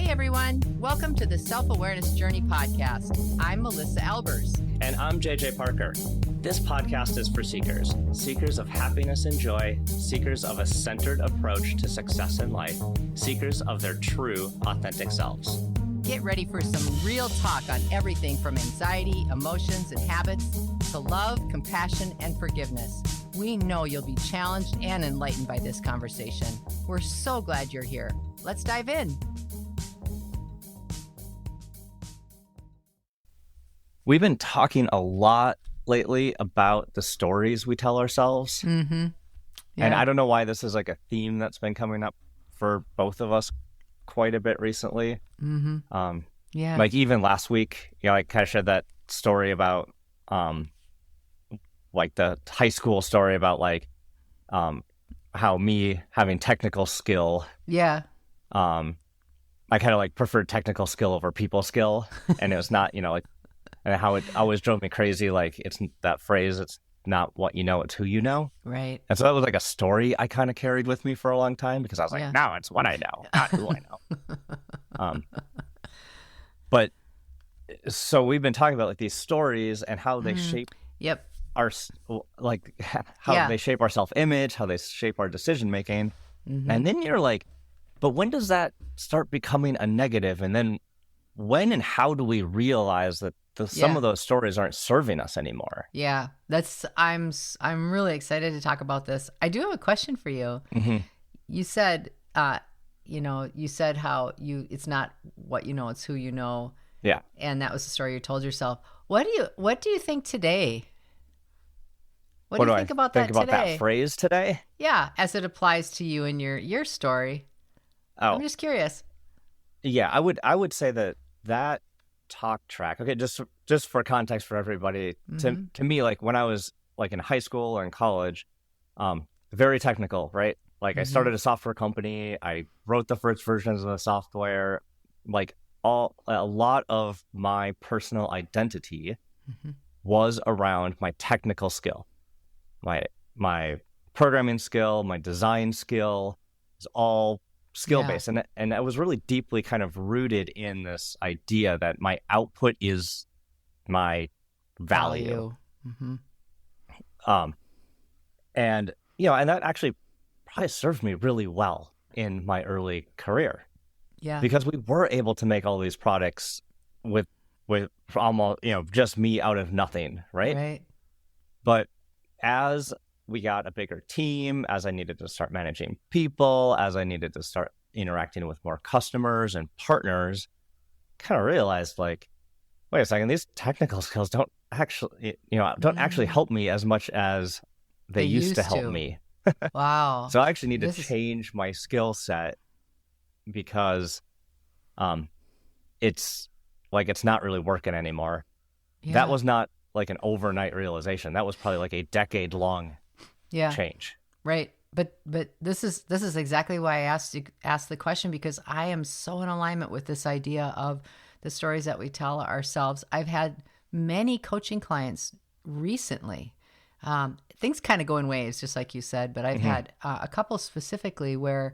everyone. Welcome to the Self-Awareness Journey podcast. I'm Melissa Albers. And I'm JJ Parker. This podcast is for seekers, seekers of happiness and joy, seekers of a centered approach to success in life, seekers of their true, authentic selves. Get ready for some real talk on everything from anxiety, emotions, and habits to love, compassion, and forgiveness. We know you'll be challenged and enlightened by this conversation. We're so glad you're here. Let's dive in. We've been talking a lot lately about the stories we tell ourselves. Mm-hmm. Yeah. And I don't know why this is like a theme that's been coming up for both of us quite a bit recently. Mm-hmm. Yeah. Like even last week, I kind of shared that story about like the high school story about like how me having technical skill. Yeah. I kind of like preferred technical skill over people skill. And it was not, like, and how it always drove me crazy. Like it's that phrase, it's not what you know, it's who you know. Right. And so that was like a story I kind of carried with me for a long time because I was like, no, it's what I know, not who I know. But so we've been talking about like these stories and how they shape our, like how they shape our self-image, how they shape our decision-making. Mm-hmm. And then you're like, but when does that start becoming a negative? And then when and how do we realize that some of those stories aren't serving us anymore? Yeah, I'm really excited to talk about this. I do have a question for you. Mm-hmm. You said, you said how it's not what you know, it's who you know. Yeah. And that was the story you told yourself. What do you think today? What do you think about that today? Think about that phrase today? Yeah, as it applies to you and your story. Oh. I'm just curious. Yeah, I would say that talk track. Okay, just for context for everybody, mm-hmm. to me, like when I was like in high school or in college, very technical, right? Like mm-hmm. I started a software company. I wrote the first versions of the software. Like a lot of my personal identity mm-hmm. was around my technical skill, my programming skill, my design skill is all skill-based. And I was really deeply kind of rooted in this idea that my output is my value. Mm-hmm. And that actually probably served me really well in my early career. Yeah. Because we were able to make all these products with almost, just me out of nothing, right? Right. But as we got a bigger team, as I needed to start managing people, as I needed to start interacting with more customers and partners, kind of realized like, wait a second, these technical skills don't actually help me as much as they used to help me. Wow. So I actually need to change my skill set because it's not really working anymore. Yeah. That was not like an overnight realization. That was probably like a decade-long change. Right. But this is exactly why I asked the question, because I am so in alignment with this idea of the stories that we tell ourselves. I've had many coaching clients recently. Things kind of go in waves, just like you said, but I've mm-hmm. had a couple specifically where,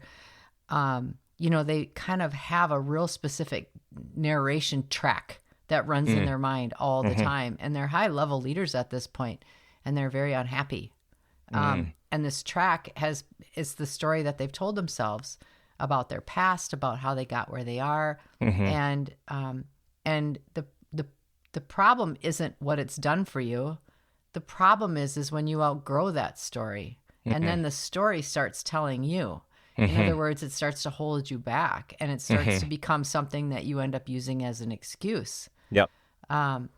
they kind of have a real specific narration track that runs in their mind all the mm-hmm. time. And they're high-level leaders at this point, and they're very unhappy. And this track is the story that they've told themselves about their past, about how they got where they are. Mm-hmm. And the problem isn't what it's done for you. The problem is when you outgrow that story, mm-hmm. and then the story starts telling you. Mm-hmm. In other words, it starts to hold you back, and it starts mm-hmm. to become something that you end up using as an excuse. Yep. And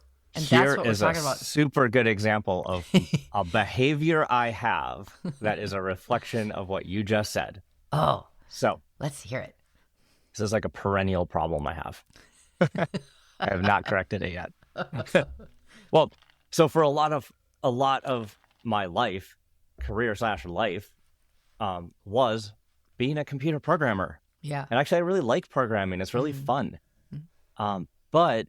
Here that's what is we're talking about. Super good example of a behavior I have that is a reflection of what you just said. Oh, so let's hear it. This is like a perennial problem I have. I have not corrected it yet. Well, so for a lot of my life, career/life, was being a computer programmer. Yeah. And actually, I really like programming. It's really mm-hmm. fun. Mm-hmm. But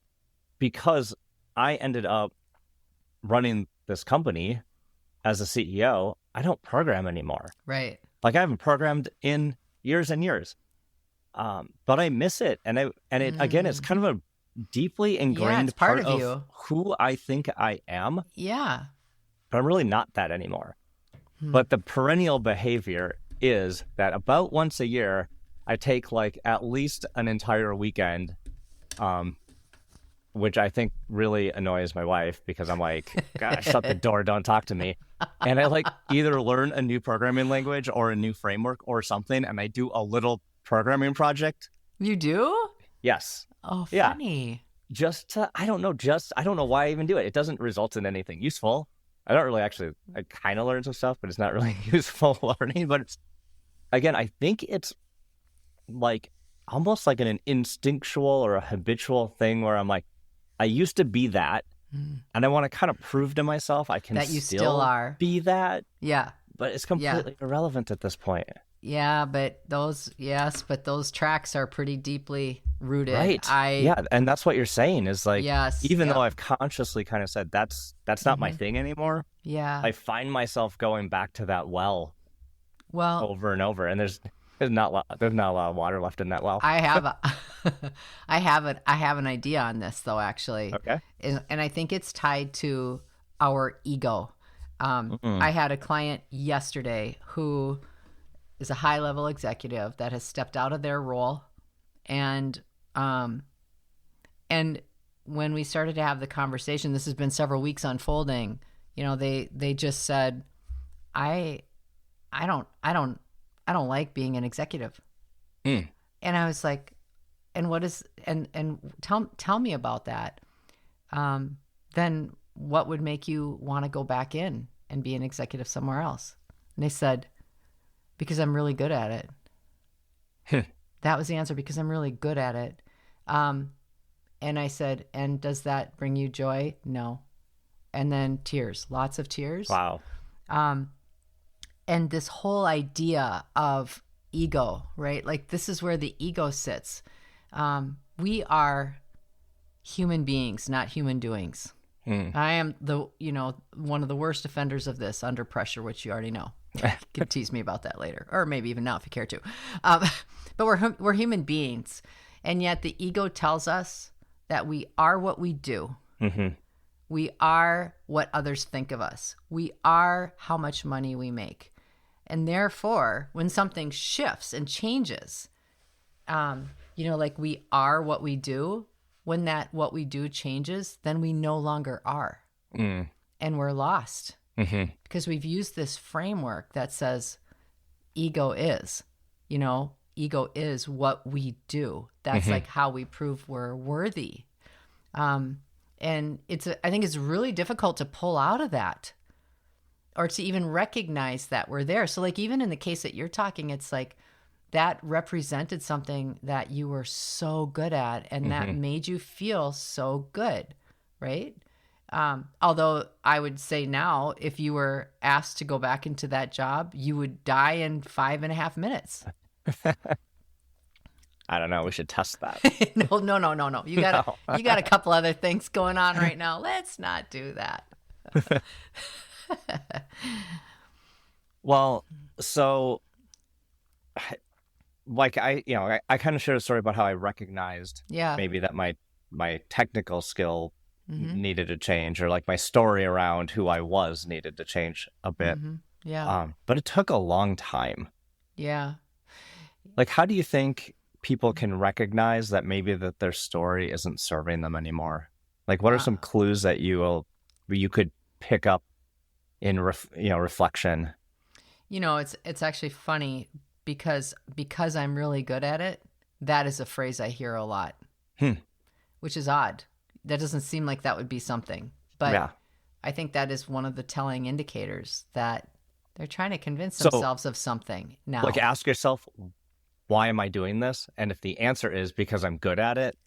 because I ended up running this company as a CEO, I don't program anymore. Right. Like I haven't programmed in years and years. but I miss it. And it again, it's kind of a deeply ingrained it's part part of of you. who I think I am, Yeah. but I'm really not that anymore. But the perennial behavior is that about once a year, I take like at least an entire weekend, which I think really annoys my wife because I'm like, gosh, shut the door, don't talk to me. And I like either learn a new programming language or a new framework or something, and I do a little programming project. You do? Yes. Oh, Yeah. funny. I don't know why I even do it. It doesn't result in anything useful. I kind of learn some stuff, but it's not really useful learning. But again, I think it's like almost like an instinctual or a habitual thing where I'm like, I used to be that, and I want to kind of prove to myself I can That you still are. be that. Yeah. But it's completely irrelevant at this point. Yeah, but those tracks are pretty deeply rooted. Right. Yeah, and that's what you're saying is like, even though I've consciously kind of said that's not my thing anymore. Yeah. I find myself going back to that well over and over, and there's not a lot of water left in that well. I have an idea on this though, actually. Okay. And I think it's tied to our ego. I had a client yesterday who is a high-level executive that has stepped out of their role, and when we started to have the conversation, this has been several weeks unfolding. You know, they just said, I don't like being an executive. And I was like, and what is and tell me about that. Then what would make you want to go back in and be an executive somewhere else? And they said, because I'm really good at it. That was the answer, because I'm really good at it. And I said, and does that bring you joy? No. And then tears, lots of tears. Wow. And this whole idea of ego, right? Like this is where the ego sits. We are human beings, not human doings. I am one of the worst offenders of this, under pressure, which you already know. You can tease me about that later, or maybe even now if you care to. But we're human beings, and yet the ego tells us that we are what we do. Mm-hmm. We are what others think of us. We are how much money we make. And therefore, when something shifts and changes, like we are what we do, when that what we do changes, then we no longer are. And we're lost. Mm-hmm. Because we've used this framework that says ego is what we do. That's like how we prove we're worthy. And I think it's really difficult to pull out of that, or to even recognize that we're there. So like, even in the case that you're talking, it's like that represented something that you were so good at, and that made you feel so good. Right. Although I would say now, if you were asked to go back into that job, you would die in 5.5 minutes. I don't know. We should test that. No. You got a couple other things going on right now. Let's not do that. Well, so like I kind of shared a story about how I recognized maybe that my technical skill needed to change, or like my story around who I was needed to change a bit. Yeah. But it took a long time. Yeah. Like, how do you think people can recognize that maybe that their story isn't serving them anymore? Like, what are some clues that you could pick up in reflection? It's actually funny because I'm really good at it. That is a phrase I hear a lot, which is odd. That doesn't seem like that would be something, but I think that is one of the telling indicators that they're trying to convince themselves of something now. Like, ask yourself, why am I doing this? And if the answer is because I'm good at it,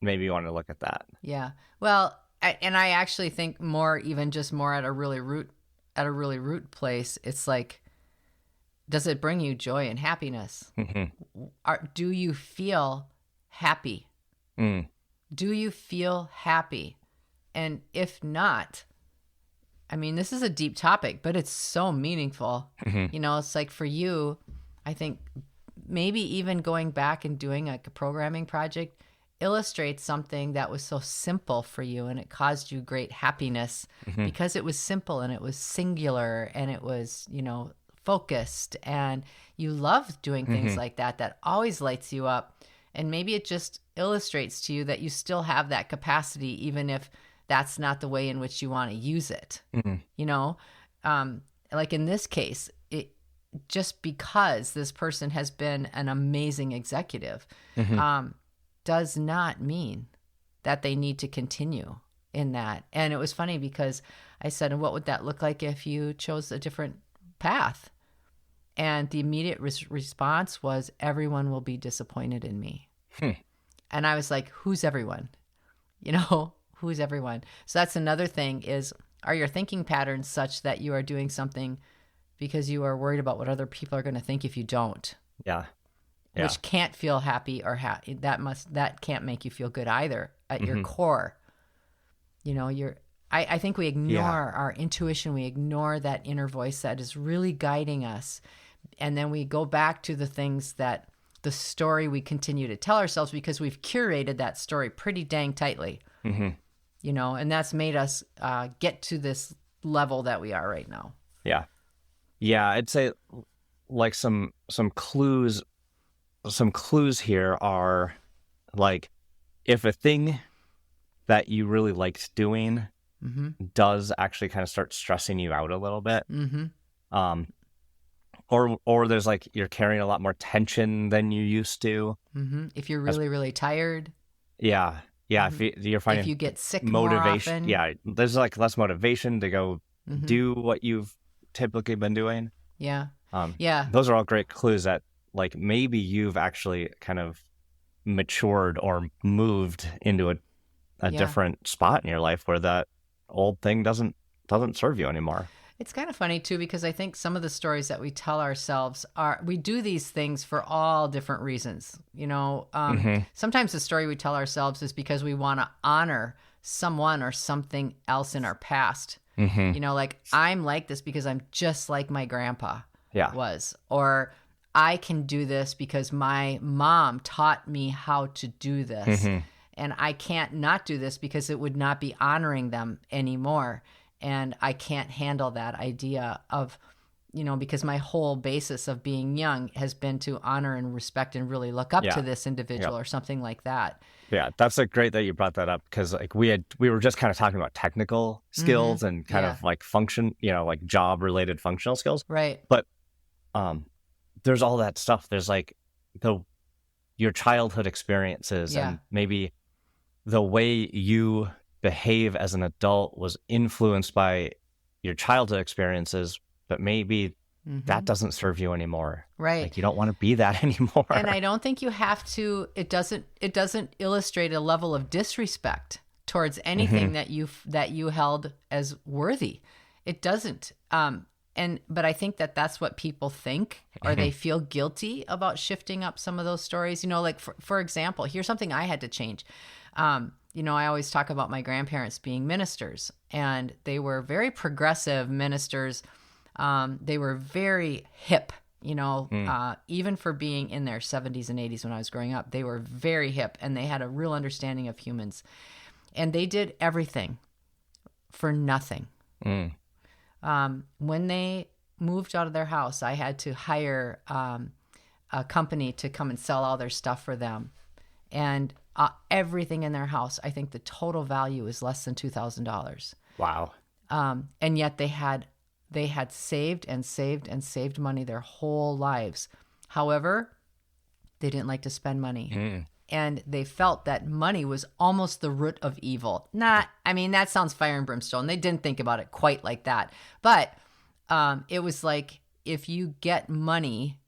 maybe you want to look at that. Yeah. Well, I actually think more at a really root place. It's like, does it bring you joy and happiness? Do you feel happy? Do you feel happy? And if not, I mean, this is a deep topic, but it's so meaningful. It's like, for you, I think maybe even going back and doing like a programming project illustrates something that was so simple for you and it caused you great happiness because it was simple and it was singular and it was, focused, and you love doing things like that always lights you up. And maybe it just illustrates to you that you still have that capacity, even if that's not the way in which you want to use it. Like in this case, just because this person has been an amazing executive does not mean that they need to continue in that. And it was funny because I said, and what would that look like if you chose a different path? And the immediate response was, everyone will be disappointed in me. And I was like, who's everyone? Who's everyone? So that's another thing is, are your thinking patterns such that you are doing something because you are worried about what other people are going to think if you don't? Yeah. Which can't feel happy or that can't make you feel good either at your core. I think we ignore our intuition. We ignore that inner voice that is really guiding us. And then we go back to the things that the story we continue to tell ourselves because we've curated that story pretty dang tightly, and that's made us get to this level that we are right now. Yeah. Yeah. I'd say like some clues here are like, if a thing that you really liked doing does actually kind of start stressing you out a little bit, or there's like, you're carrying a lot more tension than you used to. If you're really, really tired. Yeah. If you're finding, if you get sick motivation, more often. there's like less motivation to go do what you've typically been doing. Those are all great clues that like maybe you've actually kind of matured or moved into a different spot in your life where that old thing doesn't serve you anymore. It's kind of funny too, because I think some of the stories that we tell ourselves we do these things for all different reasons. Sometimes the story we tell ourselves is because we want to honor someone or something else in our past. Like, I'm like this because I'm just like my grandpa was, or I can do this because my mom taught me how to do this. And I can't not do this because it would not be honoring them anymore. And I can't handle that idea of, because my whole basis of being young has been to honor and respect and really look up to this individual or something like that. Yeah, that's great that you brought that up, because like we were just kind of talking about technical skills and kind of like function, like job related functional skills. Right. But there's all that stuff. There's like your childhood experiences and maybe the way you behave as an adult was influenced by your childhood experiences, but maybe that doesn't serve you anymore. Right. Like, you don't want to be that anymore. And I don't think you have to, it doesn't illustrate a level of disrespect towards anything that you held as worthy. It doesn't. But I think that's what people think, or they feel guilty about shifting up some of those stories. Like for example, here's something I had to change. I always talk about my grandparents being ministers, and they were very progressive ministers. They were very hip, even for being in their 70s and 80s when I was growing up. They were very hip, and they had a real understanding of humans. And they did everything for nothing. When they moved out of their house, I had to hire a company to come and sell all their stuff for them. And everything in their house, I think the total value is less than $2,000. Wow. And yet they had saved and saved and saved money their whole lives. However, they didn't like to spend money. And they felt that money was almost the root of evil. That sounds fire and brimstone. They didn't think about it quite like that. But it was like, if you get money,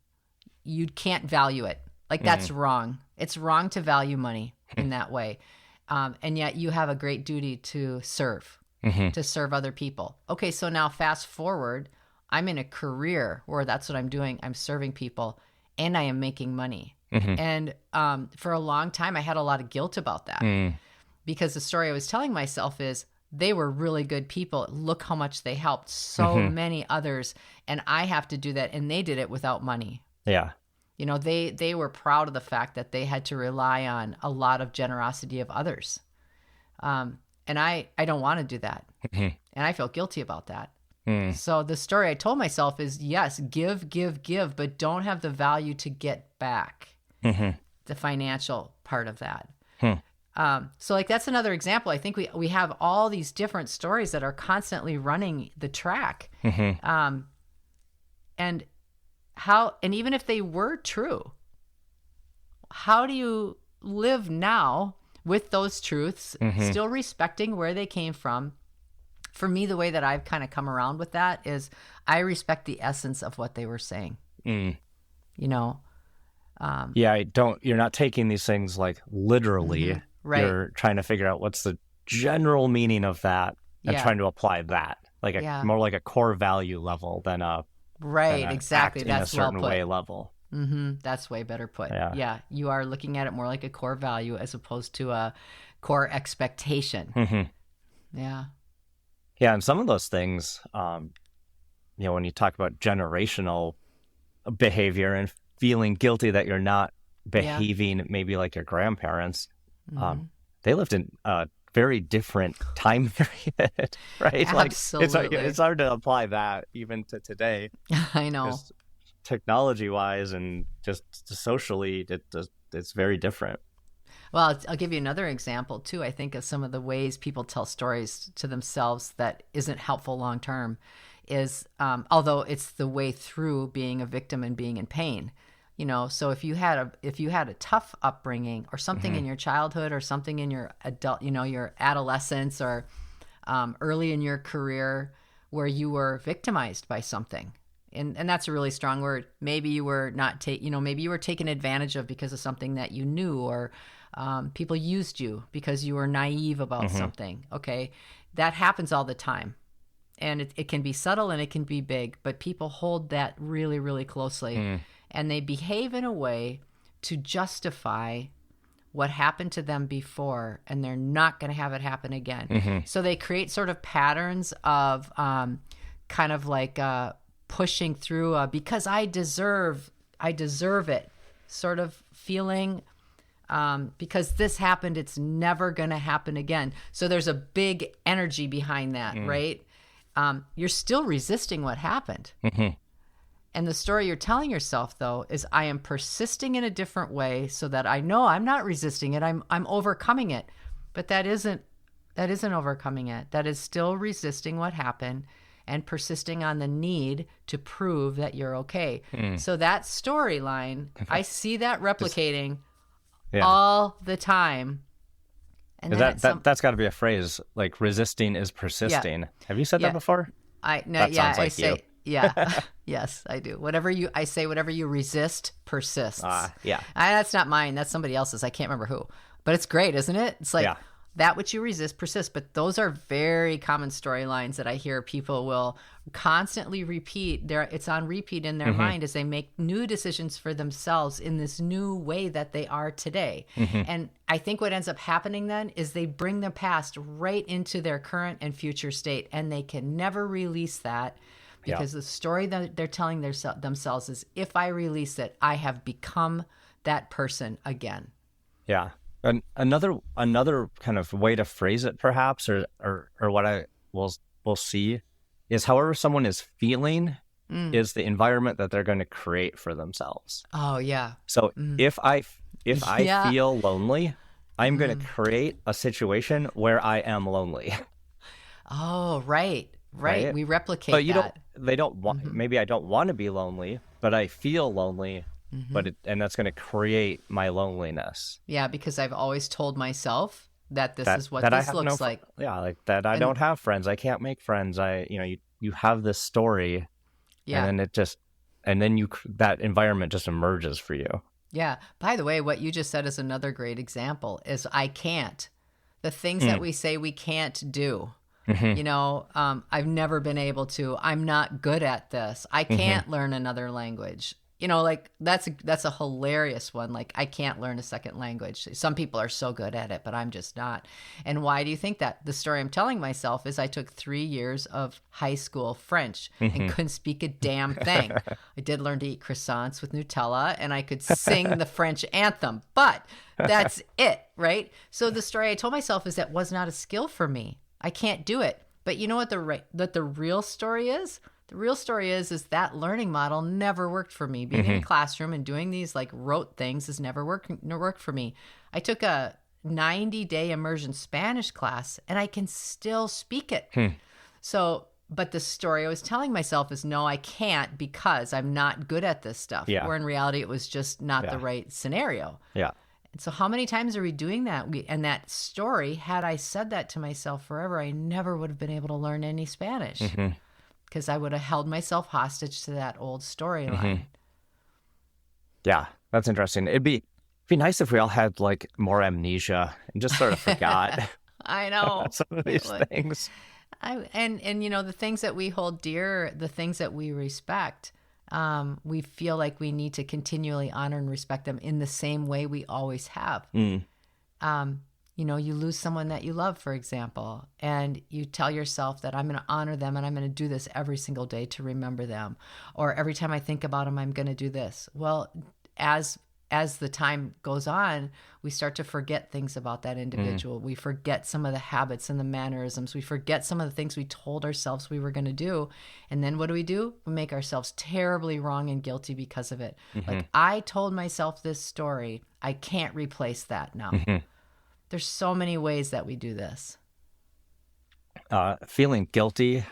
you can't value it. Like, that's wrong. It's wrong to value money in that way. And yet you have a great duty to serve, to serve other people. Okay, so now fast forward, I'm in a career where that's what I'm doing. I'm serving people, and I am making money. And for a long time, I had a lot of guilt about that because the story I was telling myself is, they were really good people. Look how much they helped so many others, and I have to do that. And they did it without money. Yeah. They were proud of the fact that they had to rely on a lot of generosity of others. And I don't want to do that. And I feel guilty about that. So the story I told myself is, yes, give, but don't have the value to get back the financial part of that. So like, that's another example. I think we have all these different stories that are constantly running the track. And even if they were true, how do you live now with those truths, still respecting where they came from? For me, the way that I've kind of come around with that is I respect the essence of what they were saying. You're not taking these things like literally. Right. You're trying to figure out what's the general meaning of that and trying to apply that, like more like a core value level than a exactly. That's in a certain way level. That's way better put. Yeah, you are looking at it more like a core value as opposed to a core expectation. Yeah, and some of those things, when you talk about generational behavior and feeling guilty that you're not behaving maybe like your grandparents, they lived in a very different time period, right? Absolutely. Like it's hard to apply that even to today. I know. Just technology-wise and just socially, it's very different. Well, I'll give you another example, too, I think, of some of the ways people tell stories to themselves that isn't helpful long-term is, although it's the way through being a victim and being in pain. So if you had a tough upbringing or something in your childhood or something in your your adolescence or early in your career where you were victimized by something, and that's a really strong word. Maybe you were maybe you were taken advantage of because of something that you knew, or people used you because you were naive about something. Okay, that happens all the time, and it can be subtle and it can be big, but people hold that really, really closely. And they behave in a way to justify what happened to them before, and they're not going to have it happen again. So they create sort of patterns of kind of like pushing through because I deserve it sort of feeling, because this happened, it's never going to happen again. So there's a big energy behind that, right? You're still resisting what happened. And the story you're telling yourself, though, is I am persisting in a different way so that I know I'm not resisting it. I'm overcoming it. But that isn't overcoming it. That is still resisting what happened and persisting on the need to prove that you're okay. So that storyline, I see that replicating all the time. And that's got to be a phrase, like resisting is persisting. Have you said that before? Sounds like you. Yeah. Yes, I do. Whatever you resist persists. That's not mine. That's somebody else's. I can't remember who. But it's great, isn't it? It's like that which you resist persists. But those are very common storylines that I hear people will constantly repeat. It's on repeat in their mind as they make new decisions for themselves in this new way that they are today. And I think what ends up happening then is they bring the past right into their current and future state, and they can never release that. Because the story that they're telling themselves is, if I release it, I have become that person again. Yeah. And another kind of way to phrase it, perhaps, or what I will see is however someone is feeling is the environment that they're going to create for themselves. Oh, yeah. So if I feel lonely, I'm going to create a situation where I am lonely. Oh, right. We replicate that. They don't want, maybe I don't want to be lonely, but I feel lonely, and that's going to create my loneliness. Yeah, because I've always told myself that this is what this looks like. Yeah, like that I don't have friends. I can't make friends. You have this story, and then that environment just emerges for you. Yeah. By the way, what you just said is another great example, is I can't. The things that we say we can't do. I've never been able to. I'm not good at this. I can't learn another language. like that's a hilarious one. Like, I can't learn a second language. Some people are so good at it, but I'm just not. And why do you think that? The story I'm telling myself is I took 3 years of high school French and couldn't speak a damn thing. I did learn to eat croissants with Nutella, and I could sing the French anthem, but that's it, right? So the story I told myself is that was not a skill for me. I can't do it. But you know what the real story is? The real story is that learning model never worked for me. Being in a classroom and doing these like rote things has never worked for me. I took a 90-day immersion Spanish class and I can still speak it. So, but the story I was telling myself is, no, I can't because I'm not good at this stuff. Yeah. Where in reality, it was just not the right scenario. Yeah. And so how many times are we doing that? And that story, had I said that to myself forever, I never would have been able to learn any Spanish. Because I would have held myself hostage to that old storyline. Yeah, that's interesting. It'd be nice if we all had like more amnesia and just sort of forgot. I know some of these things. And the things that we hold dear, the things that we respect, we feel like we need to continually honor and respect them in the same way we always have. You lose someone that you love, for example, and you tell yourself that I'm going to honor them and I'm going to do this every single day to remember them. Or every time I think about them, I'm going to do this. Well, as the time goes on, we start to forget things about that individual. We forget some of the habits and the mannerisms. We forget some of the things we told ourselves we were going to do. And then what do? We make ourselves terribly wrong and guilty because of it. Like, I told myself this story. I can't replace that now. There's so many ways that we do this. Feeling guilty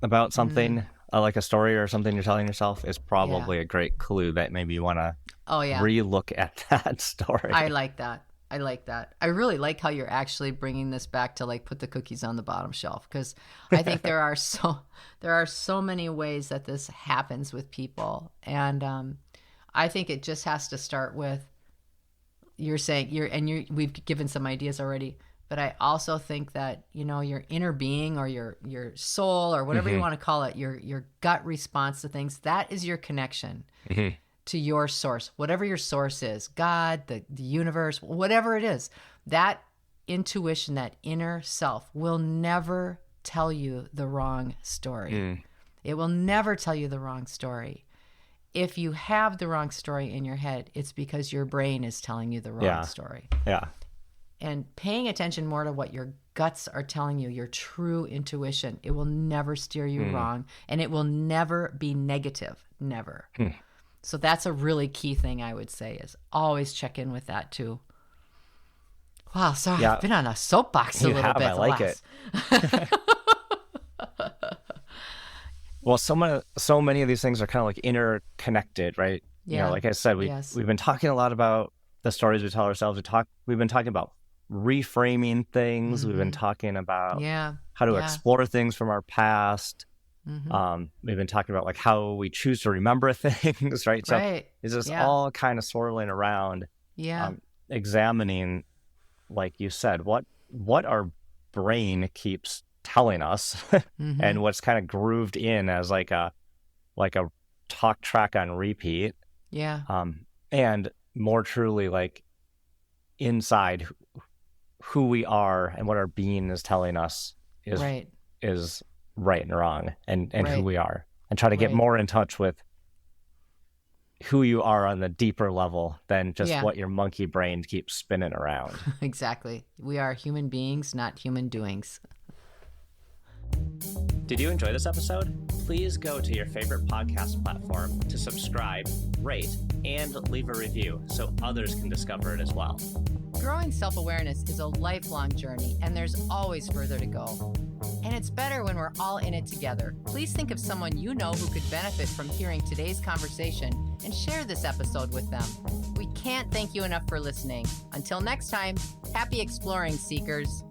about something, like a story or something you're telling yourself, is probably a great clue that maybe you want to relook at that story. I like that. I really like how you're actually bringing this back to like put the cookies on the bottom shelf, because I think there are so many ways that this happens with people, and I think it just has to start with. You're saying we've given some ideas already, but I also think that, your inner being or your soul or whatever you want to call it, your gut response to things, that is your connection to your source, whatever your source is, God, the universe, whatever it is. That intuition, that inner self will never tell you the wrong story. It will never tell you the wrong story. If you have the wrong story in your head, it's because your brain is telling you the wrong story. Yeah. And paying attention more to what your guts are telling you, your true intuition, it will never steer you wrong, and it will never be negative. Never. So that's a really key thing I would say, is always check in with that too. Wow, sorry, I've been on a soapbox a little bit. I like it. Well, so many of these things are kind of like interconnected, right? Yeah. Like I said, we've been talking a lot about the stories we tell ourselves. We've been talking about reframing things. We've been talking about how to explore things from our past. We've been talking about like how we choose to remember things, right? So it's just all kind of swirling around, examining, like you said, what our brain keeps telling us and what's kind of grooved in as like a talk track on repeat, and more truly like inside who we are and what our being is telling us is right and wrong, and who we are, and try to get more in touch with who you are on the deeper level than just what your monkey brain keeps spinning around. Exactly. We are human beings, not human doings. Did you enjoy this episode? Please go to your favorite podcast platform to subscribe, rate, and leave a review so others can discover it as well. Growing self-awareness is a lifelong journey, and there's always further to go. And it's better when we're all in it together. Please think of someone you know who could benefit from hearing today's conversation and share this episode with them. We can't thank you enough for listening. Until next time, happy exploring, seekers.